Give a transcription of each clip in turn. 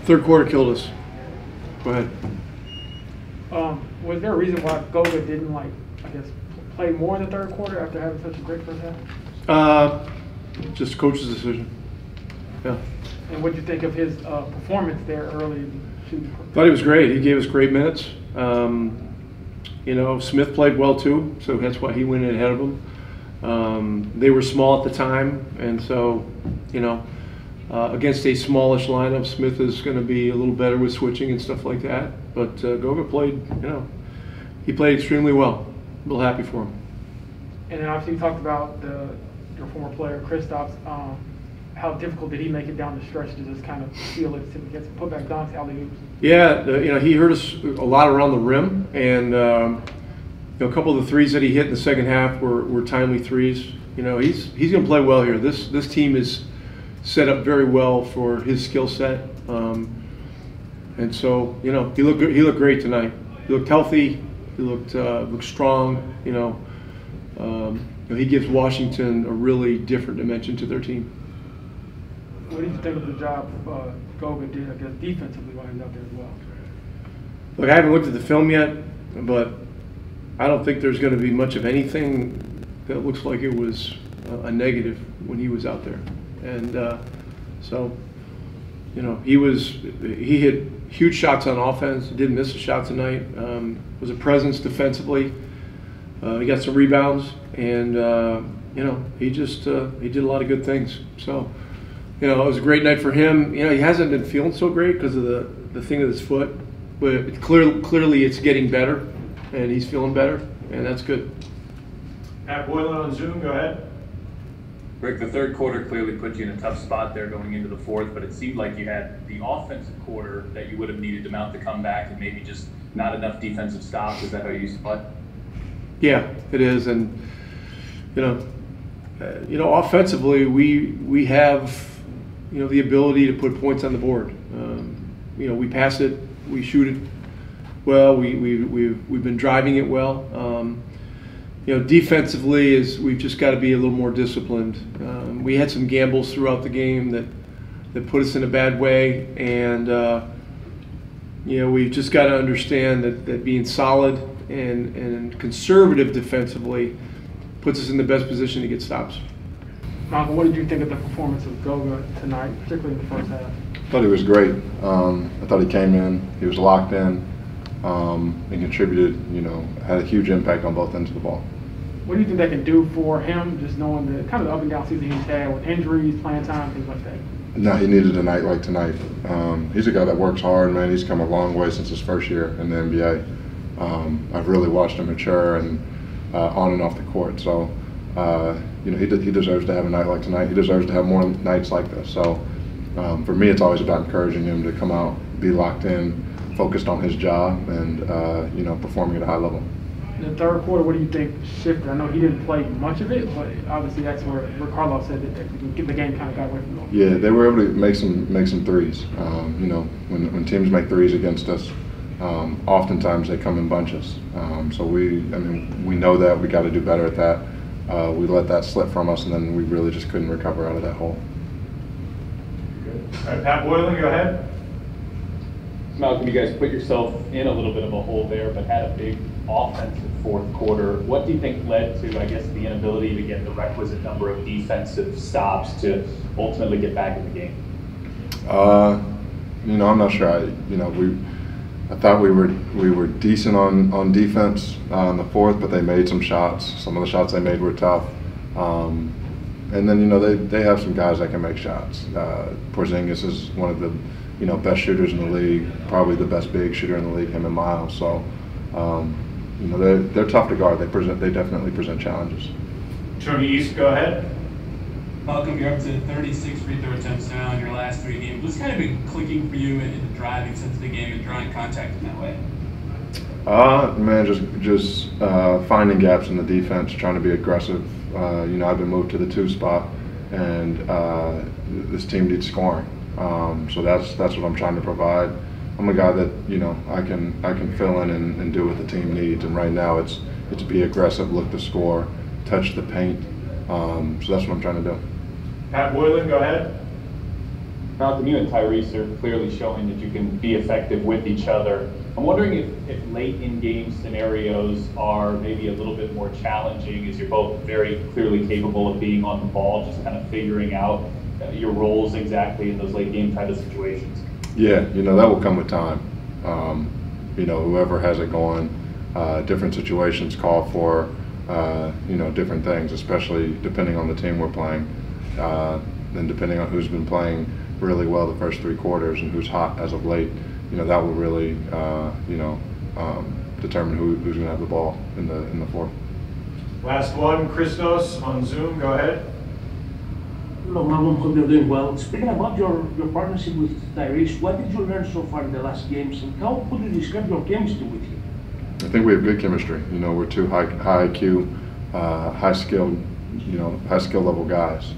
Third quarter killed us. Go ahead. Was there a reason why Goga didn't, play more in the third quarter after having such a great first half? Just coach's decision. Yeah. And what did you think of his performance there early? Thought he was great. He gave us great minutes. Smith played well too, so that's why he went ahead of him. They were small at the time, and so, against a smallish lineup, Smith is going to be a little better with switching and stuff like that. But Goga played, he played extremely well. Real happy for him. And then obviously you talked about your former player, Kristaps. How difficult did he make it down the stretch to just kind of seal it, to get some putback dunks, alley-oops? Yeah, he hurt us a lot around the rim, and a couple of the threes that he hit in the second half were timely threes. He's going to play well here. This team is set up very well for his skill set, and so he looked good. He looked great tonight. He looked healthy. He looked strong. He gives Washington a really different dimension to their team. What did you think of the job Goga did, I guess, defensively while he was out there as well? Look, I haven't looked at the film yet, but I don't think there's going to be much of anything that looks like it was a negative when he was out there. And he hit huge shots on offense. Didn't miss a shot tonight. Was a presence defensively. He got some rebounds, and he did a lot of good things. So. It was a great night for him. He hasn't been feeling so great because of the thing with his foot, but clearly it's getting better, and he's feeling better, and that's good. Pat Boylan on Zoom, go ahead. Rick, the third quarter clearly put you in a tough spot there going into the fourth, but it seemed like you had the offensive quarter that you would have needed to mount the comeback and maybe just not enough defensive stops. Is that how you used to play? Yeah, it is, and offensively we have the ability to put points on the board. We pass it, we shoot it well. We've been driving it well. Defensively we've just got to be a little more disciplined. We had some gambles throughout the game that put us in a bad way, and we've just got to understand that being solid and conservative defensively puts us in the best position to get stops. Malcolm, what did you think of the performance of Goga tonight, particularly in the first half? I thought he was great. I thought he came in, he was locked in, and contributed, had a huge impact on both ends of the ball. What do you think that can do for him, just knowing the kind of the up and down season he's had with injuries, playing time, things like that? No, he needed a night like tonight. He's a guy that works hard, man. He's come a long way since his first year in the NBA. I've really watched him mature and on and off the court. So, he deserves to have a night like tonight. He deserves to have more nights like this. So, for me, it's always about encouraging him to come out, be locked in, focused on his job, and performing at a high level. In the third quarter, what do you think shifted? I know he didn't play much of it, but obviously that's where Carlisle said that the game kind of got away from him. Yeah, they were able to make some threes. When teams make threes against us, oftentimes they come in bunches. So we know that we got to do better at that. We let that slip from us, and then we really just couldn't recover out of that hole. Good. All right, Pat Boylan, go ahead. Malcolm, you guys put yourself in a little bit of a hole there, but had a big offensive fourth quarter. What do you think led to, I guess, the inability to get the requisite number of defensive stops to ultimately get back in the game? I'm not sure. I thought we were decent on defense in the fourth, but they made some shots. Some of the shots they made were tough. And then they have some guys that can make shots. Porzingis is one of the best shooters in the league, probably the best big shooter in the league, him and Miles. So they're tough to guard. They definitely present challenges. Tony East, go ahead. Malcolm, you're up to 36 free throw attempts now in your last 3 games. What's kind of been clicking for you in the driving sense of the game and drawing contact in that way? Just finding gaps in the defense, trying to be aggressive. I've been moved to the 2 spot, and this team needs scoring. So that's what I'm trying to provide. I'm a guy that I can fill in and do what the team needs. And right now it's be aggressive, look to score, touch the paint. So that's what I'm trying to do. Pat Boylan, go ahead. Malcolm, you and Tyrese are clearly showing that you can be effective with each other. I'm wondering if late in game scenarios are maybe a little bit more challenging, as you're both very clearly capable of being on the ball, just kind of figuring out your roles exactly in those late game type of situations. Yeah, that will come with time. Whoever has it going, different situations call for, different things, especially depending on the team we're playing, and depending on who's been playing really well the first 3 quarters and who's hot as of late. That will really, determine who's going to have the ball in the fourth. Last one, Christos on Zoom. Go ahead. Hello, Malcolm. Hope you're doing well. Speaking about your partnership with Tyrese, what did you learn so far in the last games, and how would you describe your chemistry with him? I think we have good chemistry. We're 2 high IQ, high skill level guys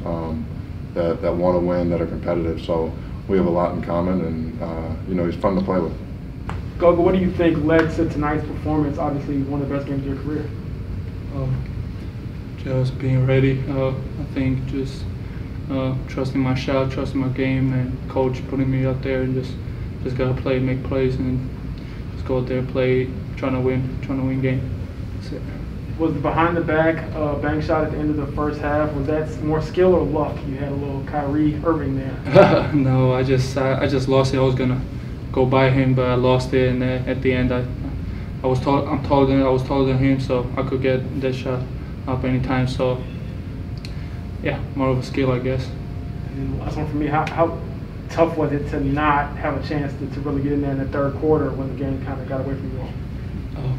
that want to win, that are competitive. So we have a lot in common, and he's fun to play with. Goga, what do you think led to tonight's performance? Obviously, one of the best games of your career. Just being ready. I think just trusting my shot, trusting my game, and coach putting me out there and just gotta play, make plays, and just go out there, play, trying to win game. That's it. Was the behind the back bank shot at the end of the first half, was that more skill or luck? You had a little Kyrie Irving there. No, I just lost it. I was gonna go by him, but I lost it, and at the end I'm taller than him, so I could get that shot up anytime. So yeah, more of a skill, I guess. And last one for me, how tough was it to not have a chance to really get in there in the third quarter when the game kind of got away from you all?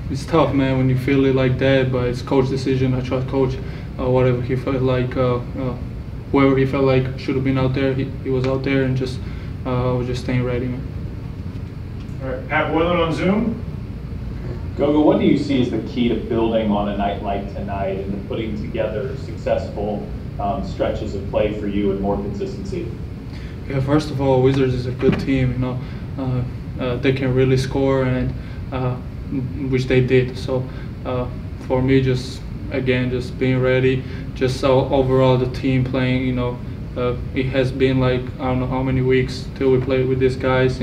It's tough, man, when you feel it like that, but it's coach's decision. I trust coach. Whatever he felt like, whoever he felt like should have been out there, he was out there, and just was just staying ready, man. All right, Pat Boylan on Zoom. Goga, what do you see as the key to building on a night like tonight and to putting together successful stretches of play for you and more consistency? Yeah, first of all, Wizards is a good team. They can really score, and which they did. So for me, just being ready. Just overall the team playing. It has been like I don't know how many weeks till we played with these guys.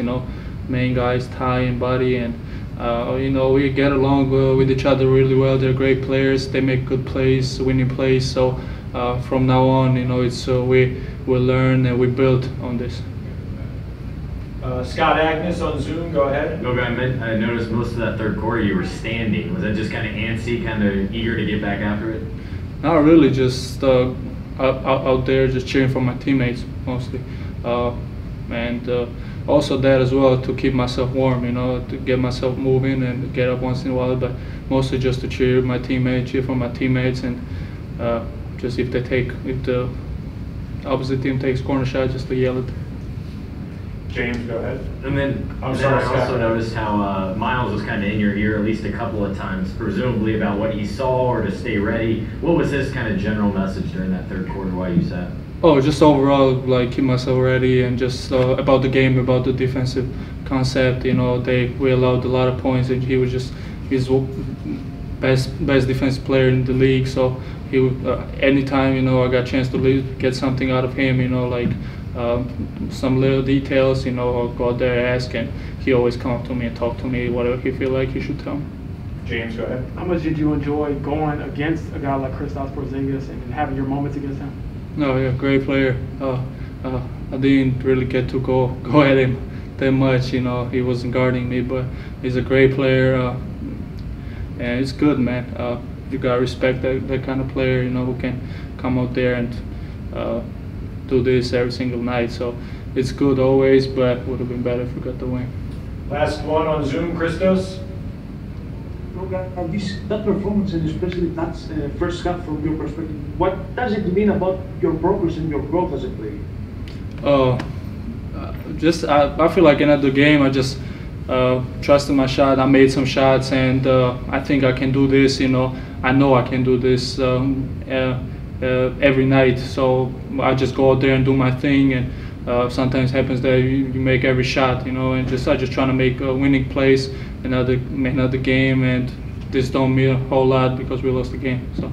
Main guys, Ty and Buddy, and we get along with each other really well. They're great players. They make good plays, winning plays. So from now on, it's we learn and we build on this. Scott Agnes on Zoom. Go ahead. Goga, I noticed most of that third quarter you were standing. Was that just kind of antsy, kind of eager to get back after it? Not really, just out there just cheering for my teammates mostly. And also that as well, to keep myself warm, to get myself moving and get up once in a while, but mostly just to cheer for my teammates, and just if the opposite team takes corner shot, just to yell it. James, go ahead. And then I sorry, also noticed how Miles was kind of in your ear at least a couple of times, presumably about what he saw or to stay ready. What was his kind of general message during that third quarter while you sat? Oh, just overall, like keep myself ready, and just about the game, about the defensive concept. We allowed a lot of points, and he's best defensive player in the league. So he anytime I got a chance to get something out of him, some little details, I'll go out there and ask, and he always come up to me and talk to me, whatever he feel like he should tell me. James, go ahead. How much did you enjoy going against a guy like Kristaps Porzingis and having your moments against him? No, yeah, great player. I didn't really get to go at him that much, he wasn't guarding me, but he's a great player, and it's good, man. You gotta respect that kind of player, who can come out there and do this every single night. So it's good always, but would have been better if we got the win. Last one on Zoom, Christos. That performance, and especially that first half from your perspective, what does it mean about your progress and your growth as a player? I feel like in the game, I just trusted my shot. I made some shots, and I think I can do this. I know I can do this every night. So I just go out there and do my thing, and sometimes happens that you make every shot, and I just trying to make winning plays another game, and this don't mean a whole lot because we lost the game. So.